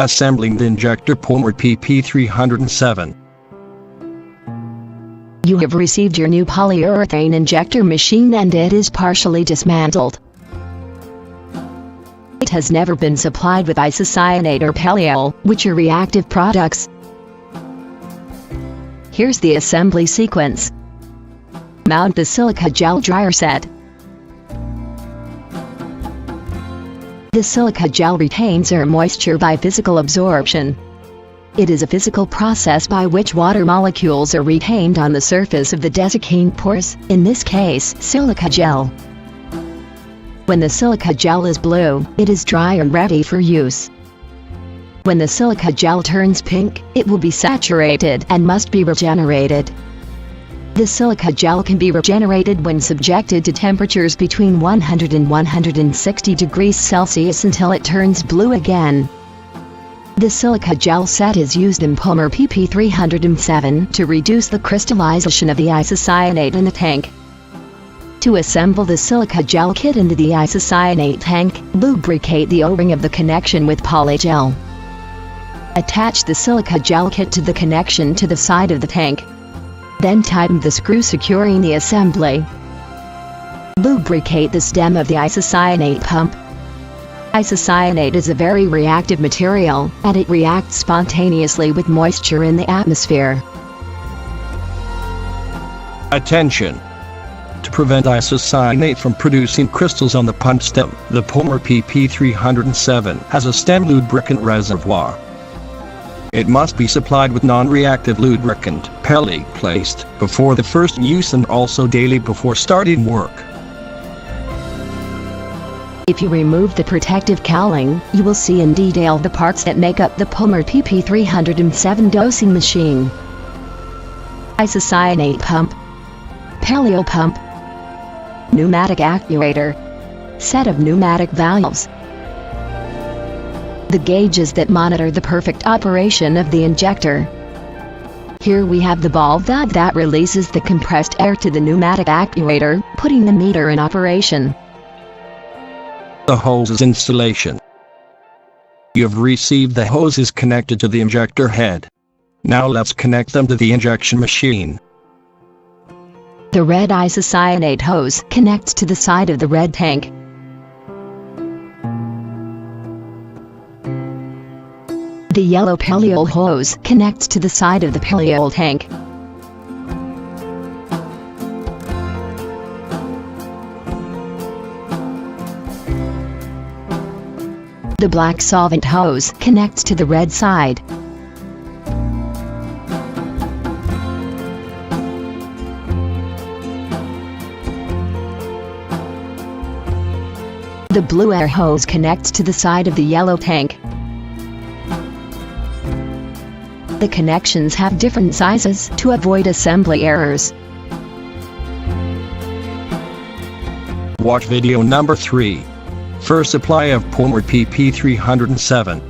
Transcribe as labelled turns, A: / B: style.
A: Assembling the injector Pumer PP307.
B: You have received your new polyurethane injector machine and it is partially dismantled. It has never been supplied with isocyanate or polyol, which are reactive products. Here's the assembly sequence. Mount the silica gel dryer set. The silica gel retains air moisture by physical absorption. It is a physical process by which water molecules are retained on the surface of the desiccant pores, in this case, silica gel. When the silica gel is blue, it is dry and ready for use. When the silica gel turns pink, it will be saturated and must be regenerated. The silica gel can be regenerated when subjected to temperatures between 100 and 160 degrees Celsius until it turns blue again. The silica gel set is used in Pumer PP307 to reduce the crystallization of the isocyanate in the tank. To assemble the silica gel kit into the isocyanate tank, lubricate the O-ring of the connection with polygel. Attach the silica gel kit to the connection to the side of the tank. Then tighten the screw securing the assembly. Lubricate the stem of the isocyanate pump. Isocyanate is a very reactive material, and it reacts spontaneously with moisture in the atmosphere.
A: Attention! To prevent isocyanate from producing crystals on the pump stem, the Pumer PP307 has a stem lubricant reservoir. It must be supplied with non-reactive lubricant, poly, placed before the first use and also daily before starting work.
B: If you remove the protective cowling, you will see in detail the parts that make up the Pumer PP307 dosing machine. Isocyanate pump, polyol pump, pneumatic actuator, set of pneumatic valves, the gauges that monitor the perfect operation of the injector. Here we have the valve that releases the compressed air to the pneumatic actuator, putting the meter in operation.
A: The hoses installation. You have received the hoses connected to the injector head. Now let's connect them to the injection machine.
B: The red isocyanate hose connects to the side of the red tank. The yellow polyol hose connects to the side of the polyol tank. The black solvent hose connects to the red side. The blue air hose connects to the side of the yellow tank. The connections have different sizes to avoid assembly errors.
A: Watch video number 3. First supply of Pumer PP307.